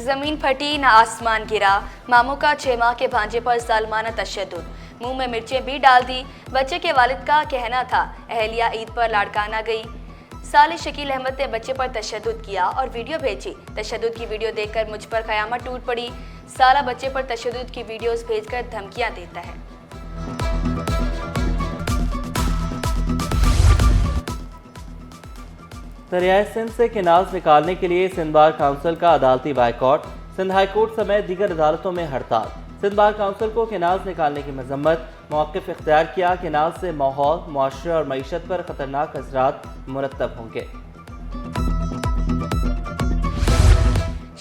जमीन फटी न आसमान गिरा, मामू का 6 माह के भांजे पर जालिमाना तशद्दुद, मुंह में मिर्चें भी डाल दी। बच्चे के वालिद का कहना था अहलिया ईद पर लाड़काना गई। साले शकील अहमद ने बच्चे पर तशद्दुद किया और वीडियो भेजी। तशद्दुद की वीडियो देखकर मुझ पर कयामत टूट पड़ी। साला बच्चे पर तशद्दुद की वीडियोस भेजकर धमकियां देता है। दरियाए सिंध से केनाल्स निकालने के लिए सिंध बार काउंसिल का अदालती बाइकॉट। सिंध हाई कोर्ट समेत दीगर अदालतों में हड़ताल। सिंध बार काउंसिल को केनाल्स निकालने की मजम्मत। मौक़िफ़ इख्तियार किया, केनाल्स से माहौल, मुआशरे और मईशत पर खतरनाक असरात मुरतब होंगे।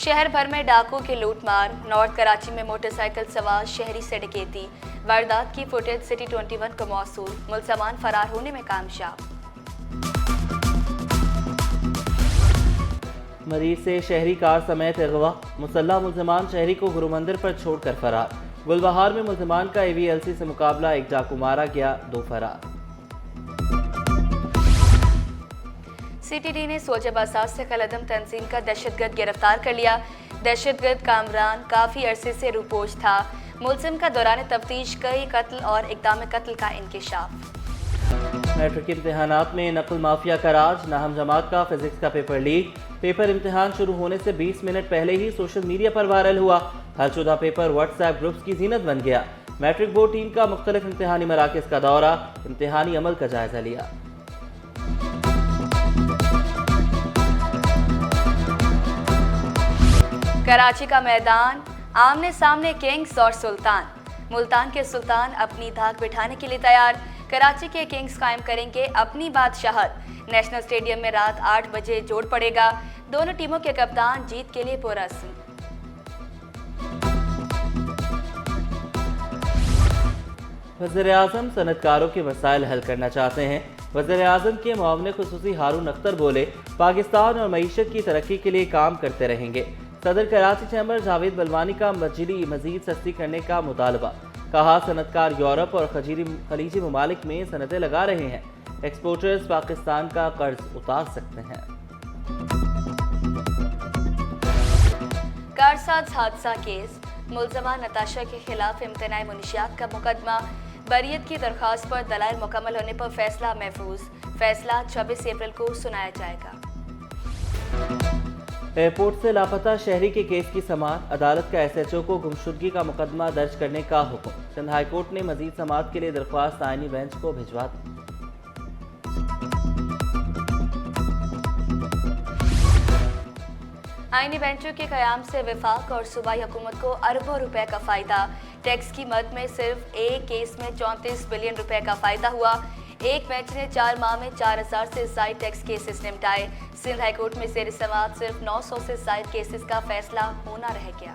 शहर भर में डाकू की लूटमार। नॉर्थ कराची में मोटरसाइकिल सवार शहरी से डकैती। वारदात की फुटेज सिटी 21 को मौसूल। मुलजमान फरार होने में कामयाब। मरीज से शहरी कार समेत अगवा। मुसल्लह मुलजमान शहरी को गुरु मंदिर पर छोड़कर फरार। गुलबहार में मुलजमान का AVLC से मुकाबला, एक डाकू मारा गया, 2 फरार। CTD ने सोजब असास से कलअदम तंजीम का दहशतगर्द गिरफ्तार कर लिया। दहशतगर्द कामरान काफ़ी अरसे से रूपोश था। मुलजिम का दौरान तफ्तीश कई कत्ल और इक़दाम कत्ल का इंकिशाफ। मैट्रिक इम्तहानात में नकल माफिया का राज। नाहम जमात का फिजिक्स का पेपर लीक। पेपर इम्तिहान शुरू होने से 20 मिनट पहले ही सोशल मीडिया पर वायरल हुआ। हलशुदा पेपर व्हाट्सएप ग्रुप्स की जीनत बन गया। मैट्रिक बोर्ड टीम का मुख्तलिफ इम्तिहानी मराकज़ का दौरा, इम्तिहानी अमल का जायजा लिया। कराची का मैदान, आमने सामने किंग्स और सुल्तान। मुल्तान के सुल्तान अपनी धाक बिठाने के लिए तैयार। कराची के किंग्स कायम करेंगे अपनी बादशाहत। नेशनल स्टेडियम में रात 8 बजे जोड़ पड़ेगा। दोनों टीमों के कप्तान जीत के लिए पुरअज़्म। वज़ीर-ए-आज़म सनतकारों के मसाइल हल करना चाहते हैं। वज़ीर-ए-आज़म के मुआविन खुसूसी हारून अख्तर बोले, पाकिस्तान और मईशत की तरक्की के लिए काम करते रहेंगे। सदर कराची चैम्बर जावेद बलवानी का मजीद सस्ती करने का मुतालबा। कहा, सनतकार यूरोप और खलीजी ममालिक में सनतें लगा रहे हैं। एक्सपोर्टर्स पाकिस्तान का कर्ज उतार सकते हैं। कारसाज हादसा केस, मुलजमा नताशा के खिलाफ इम्तनाई मुनशियात का मुकदमा। बरियत की दरख्वास्त पर दलाइल मुकम्मल होने पर फैसला महफूज। फैसला 26 अप्रैल को सुनाया जाएगा। एयरपोर्ट से लापता शहरी के केस की समाअत। अदालत का SHO को गुमशुदगी का मुकदमा दर्ज करने का हुक्म। सिंध हाई कोर्ट ने मजीद समाअत के लिए दरख्वास्त आईनी बेंच को भिजवा दी। आईनी बेंचों के कयाम से वफाक और सूबाई हुकूमत को अरबों रुपए का फायदा। टैक्स की मद में सिर्फ एक केस में 34 बिलियन रुपए का फायदा हुआ। एक बेंच ने 4 माह में 4000 से ज़ायद टैक्स केसेस निपटाए। सिंध हाई कोर्ट में ज़ेर समाअत सिर्फ 900 से ज़ायद केसेस का फैसला होना रह गया।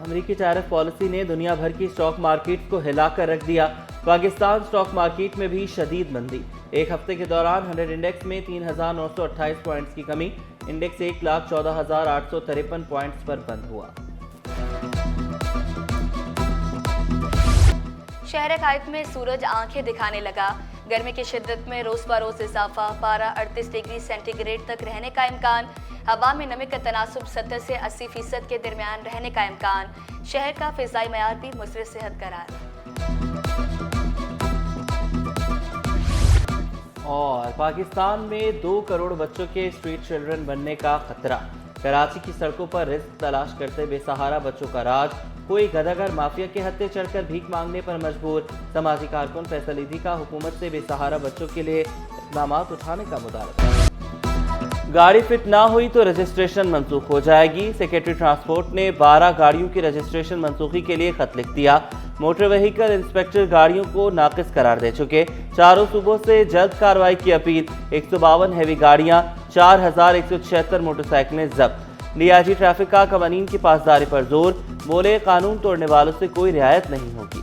अमेरिकी टैरिफ पॉलिसी ने दुनिया भर की स्टॉक मार्केट को हिलाकर रख दिया। पाकिस्तान स्टॉक मार्केट में भी शदीद मंदी। एक हफ्ते के दौरान 100 इंडेक्स में 3928 पॉइंट्स की कमी। इंडेक्स 1,14,853 पॉइंट्स पर बंद हुआ। शहर कायद में सूरज आंखें दिखाने लगा। गर्मी की शिद्दत में रोज बरोज इजाफा। पारा 38 डिग्री सेंटीग्रेड तक रहने का इम्कान। हवा में नमी का तनासुब 70 से 80% के दरमियान रहने का इम्कान। शहर का फिजाई मयार भी मुस्रिद सेहत करार। और पाकिस्तान में 2 करोड़ बच्चों के स्ट्रीट चिल्ड्रन बनने का खतरा। कराची की सड़कों पर रिस्क तलाश करते बेसहारा बच्चों का राज। कोई गदागर माफिया के हत्थे चढ़कर भीख मांगने पर मजबूर। समाजी कारकुन फैसल ईदी का हुकूमत से बेसहारा बच्चों के लिए इक़दाम उठाने का मुतालबा। गाड़ी फिट ना हुई तो रजिस्ट्रेशन मनसूख हो जाएगी। सेक्रेटरी ट्रांसपोर्ट ने 12 गाड़ियों की रजिस्ट्रेशन मनसूखी के लिए खत लिख दिया। मोटर व्हीकल इंस्पेक्टर गाड़ियों को नाकिस करार दे चुके। चारों सूबों से जल्द कार्रवाई की अपील। 152 हैवी गाड़ियां, 4176 मोटरसाइकिलें जब्त। डीआईजी ट्रैफिक का कवानीन की पासदारी पर जोर। बोले, कानून तोड़ने वालों से कोई रियायत नहीं होगी।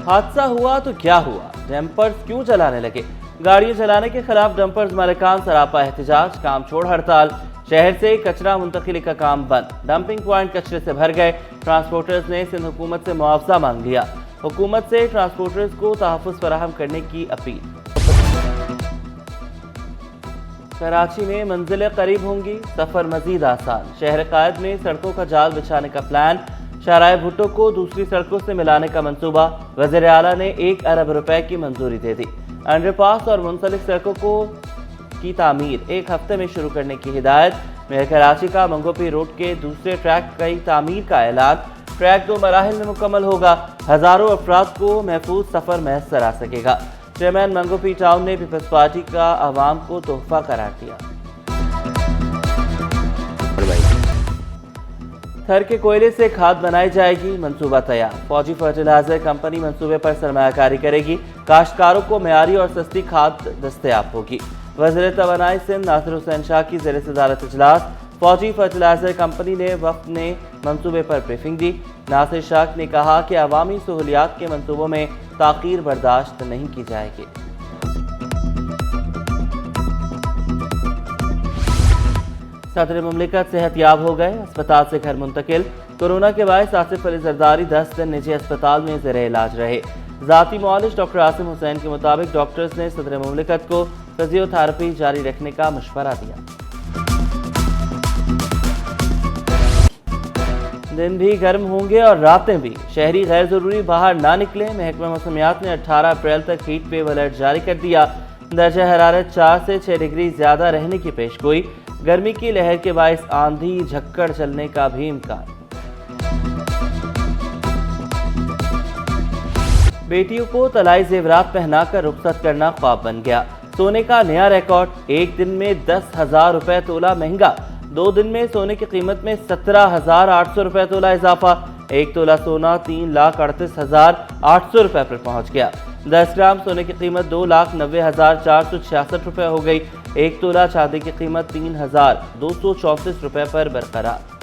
हादसा हुआ तो क्या हुआ, डंपर्स क्यों चलाने लगे? गाड़ियां चलाने के खिलाफ डंपर्स मालिकान सरापा एहतजाज, काम छोड़ हड़ताल। शहर से कचरा मुंतकिली का काम बंद। डंपिंग पॉइंट कचरे से भर गए। ट्रांसपोर्टर्स ने सिंध हुकूमत से मुआवजा मांग लिया। हुकूमत से ट्रांसपोर्टर्स को तहफ़्फ़ुज़ फराहम करने की अपील। कराची में मंजिलें करीब होंगी, सफ़र मज़ीद आसान। शहर कायद में सड़कों का जाल बिछाने का प्लान, शाहराह भुट्टो को दूसरी सड़कों से मिलाने का मंसूबा। वज़ीर आला ने 1 अरब रुपए की मंजूरी दे दी। अंडरपास और मुंसलिक सड़कों की तामीर 1 हफ्ते में शुरू करने की हिदायत। मेयर कराची का मंगोपी रोड के दूसरे ट्रैक की तामीर का ऐलान। ट्रैक 2 मराहिल में मुकम्मल होगा। हज़ारों अफराद को महफूज सफ़र मैसर आ सकेगा। चेयरमैन मंगोपी टाउन ने पीपल्स पार्टी का आवाम को तोहफा करार दिया। थर के कोयले से खाद बनाई जाएगी, मंसूबा तैयार। फौजी फर्टिलाइजर कंपनी मंसूबे पर सरमायाकारी करेगी। काश्तकारों को मेयारी और सस्ती खाद दस्तयाब होगी। वज़ीर तवानाई सिंध नासिर हुसैन शाह की ज़ेर सदारत इजलास। फौजी फर्टिलाइजर कंपनी ने वफ़द ने मंसूबे पर ब्रीफिंग दी। नासिर शाह ने कहा कि अवामी सहूलियात के मंसूबों में ताख़ीर बर्दाश्त नहीं की जाएगी। सदर मुमलिकत सेहतयाब हो गए, अस्पताल से घर मुंतकिल। कोरोना के बायस आसिफ अली जरदारी 10 दिन निजी अस्पताल में ज़ेरे इलाज रहे। ज़ाती मुआलिज डॉक्टर आसिम हुसैन के मुताबिक डॉक्टर्स ने सदर मुमलिकत को फिजियोथेरेपी जारी रखने का मशवरा दिया। दिन भी गर्म होंगे और रातें भी। शहरी गैर ज़रूरी बाहर ना निकलें। महकमा मौसमियात ने 18 अप्रैल तक हीट वेव अलर्ट जारी कर दिया। दर्जा हरारत 4 से 6 डिग्री ज़्यादा रहने की पेशगोई। गर्मी की लहर के बायस आंधी झक्कड़ चलने का भी इम्कान। बेटियों को तलाई जेवरात पहनाकर रुखसत करना ख्वाब बन गया। सोने का नया रिकॉर्ड, एक दिन में 10,000 रुपए तोला महंगा। 2 दिन में सोने की कीमत में 17,800 रुपए तोला इजाफा। 1 तोला सोना 3,38,800 रुपए पर पहुंच गया। 10 ग्राम सोने की कीमत 2,90,466 रुपए हो गई। 1 तोला चांदी की कीमत 3,234 रुपए पर बरकरार।